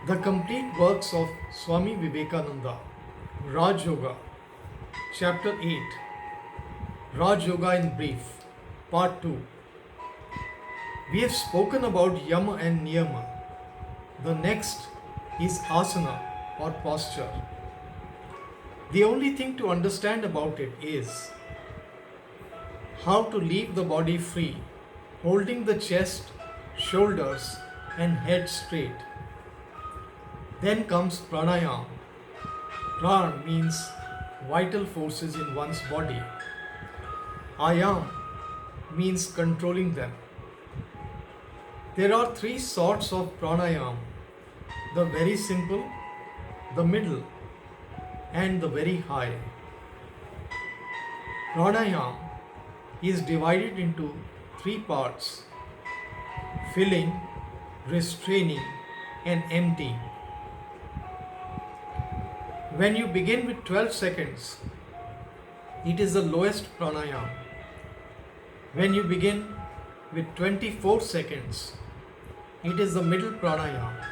The complete works of Swami Vivekananda, Raj Yoga, Chapter 8, Raj Yoga in Brief, Part 2. We have spoken about Yama and Niyama. The next is Asana or posture. The only thing to understand about it is how to leave the body free, holding the chest, shoulders, and head straight. Then comes pranayama. Pran means vital forces in one's body. Ayam means controlling them. There are three sorts of pranayama: the very simple, the middle, and the very high. Pranayama is divided into three parts: filling, restraining, and emptying. When you begin with 12 seconds, it is the lowest pranayama. When you begin with 24 seconds, it is the middle pranayama.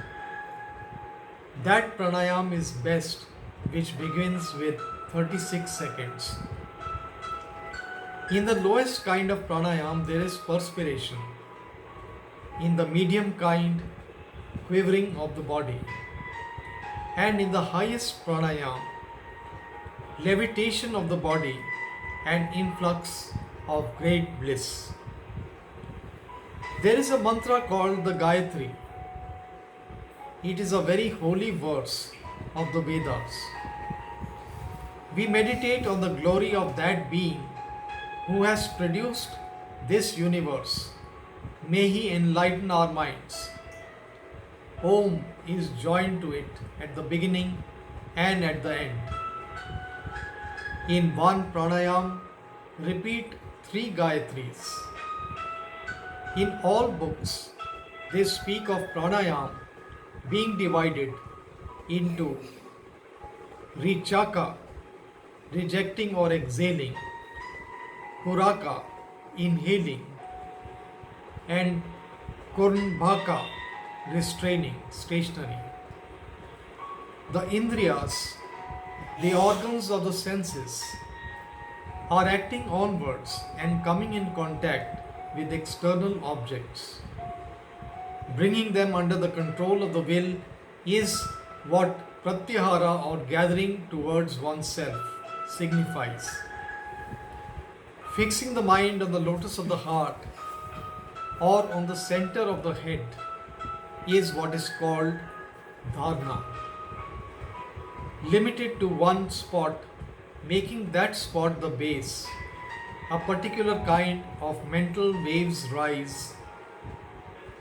That pranayama is best which begins with 36 seconds. In the lowest kind of pranayama, there is perspiration. In the medium kind, quivering of the body. And in the highest pranayama, levitation of the body and influx of great bliss. There is a mantra called the Gayatri. It is a very holy verse of the Vedas. We meditate on the glory of that being who has produced this universe. May he enlighten our minds. Om is joined to it at the beginning and at the end. In one pranayama, repeat 3 Gayatris. In all books, they speak of pranayama being divided into Richaka, rejecting or exhaling, Puraka, inhaling, and Kurmbhaka, restraining, stationary. The Indriyas, the organs of the senses, are acting onwards and coming in contact with external objects. Bringing them under the control of the will is what pratyahara or gathering towards oneself signifies. Fixing the mind on the lotus of the heart or on the center of the head is what is called dharana. Limited to one spot, making that spot the base, a particular kind of mental waves rise.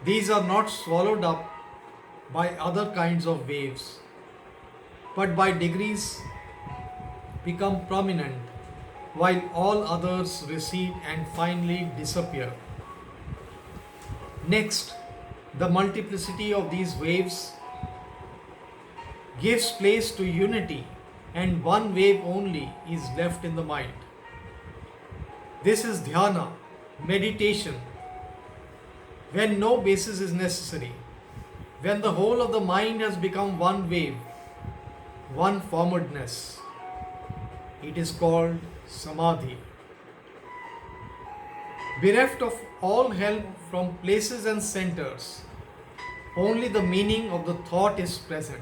These are not swallowed up by other kinds of waves, but by degrees become prominent, while all others recede and finally disappear. Next, the multiplicity of these waves gives place to unity, and one wave only is left in the mind. This is dhyana, meditation, when no basis is necessary, when the whole of the mind has become one wave, one formedness. It is called samadhi. Bereft of all help from places and centers, only the meaning of the thought is present.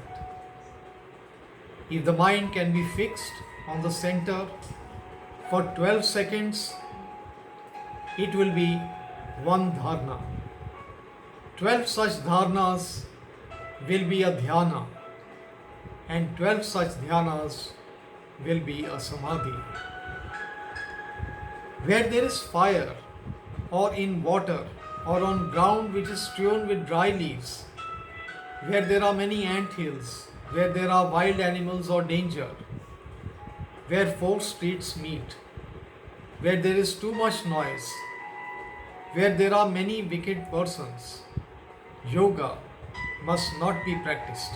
If the mind can be fixed on the center for 12 seconds, it will be one dharana. 12 such dharanas will be a dhyana, and 12 such dhyanas will be a samadhi. Where there is fire, or in water, or on ground which is strewn with dry leaves, where there are many ant hills, where there are wild animals or danger, where 4 streets meet, where there is too much noise, where there are many wicked persons, yoga must not be practiced.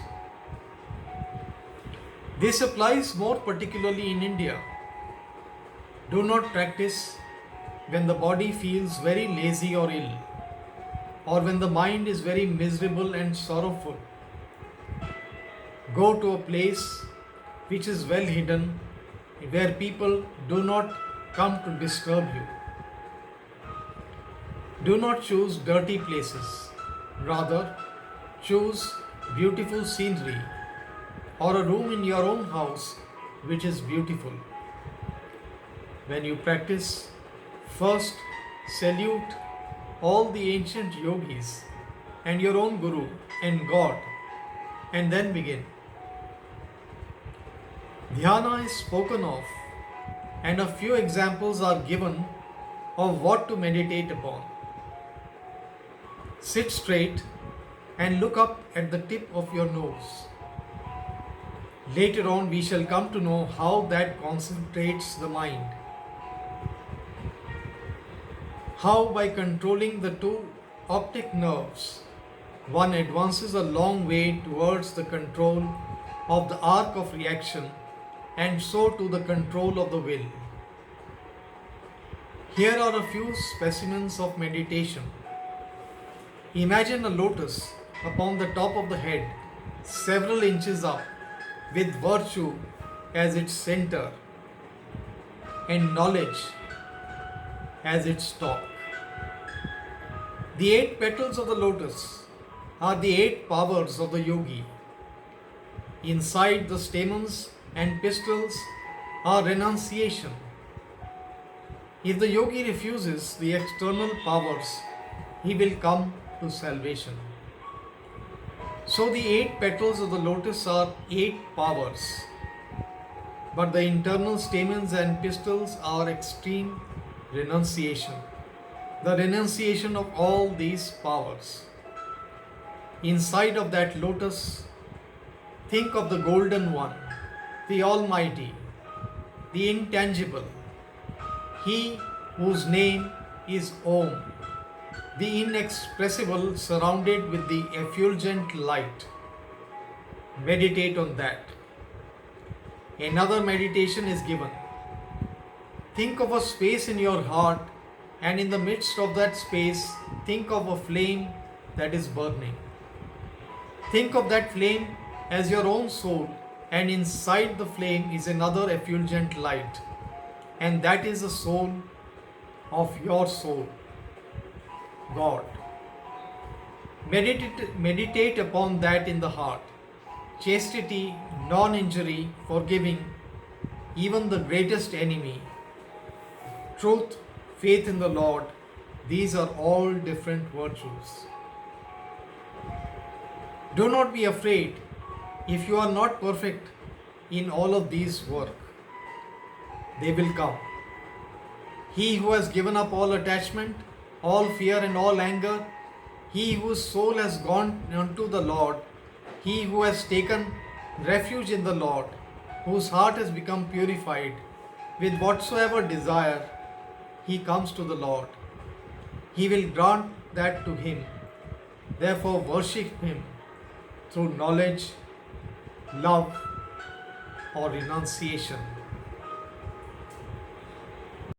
This applies more particularly in India. Do not practice when the body feels very lazy or ill, or when the mind is very miserable and sorrowful. Go to a place which is well hidden, where people do not come to disturb you. Do not choose dirty places. Rather, choose beautiful scenery or a room in your own house which is beautiful. When you practice, first salute all the ancient yogis and your own Guru and God, and then begin. Dhyana is spoken of, and a few examples are given of what to meditate upon. Sit straight and look up at the tip of your nose. Later on, we shall come to know how that concentrates the mind. How, by controlling the two optic nerves, one advances a long way towards the control of the arc of reaction and so to the control of the will. Here are a few specimens of meditation. Imagine a lotus upon the top of the head, several inches up, with virtue as its center and knowledge as its top. The 8 petals of the lotus are the 8 powers of the yogi. Inside the stamens and pistils are renunciation. If the yogi refuses the external powers, he will come to salvation. So the 8 petals of the lotus are 8 powers, but the internal stamens and pistils are extreme renunciation, the renunciation of all these powers. Inside of that lotus, think of the Golden One, the Almighty, the Intangible, He whose name is Om, the inexpressible, surrounded with the effulgent light. Meditate on that. Another meditation is given. Think of a space in your heart, and in the midst of that space, think of a flame that is burning. Think of that flame as your own soul, and inside the flame is another effulgent light, and that is the soul of your soul, God. Meditate upon that in the heart. Chastity, non-injury, forgiving, even the greatest enemy. Truth, faith in the Lord, these are all different virtues. Do not be afraid if you are not perfect in all of these work. They will come. He who has given up all attachment, all fear and all anger, he whose soul has gone unto the Lord, he who has taken refuge in the Lord, whose heart has become purified, with whatsoever desire, he comes to the Lord. He will grant that to him. Therefore worship him through knowledge, love, or renunciation.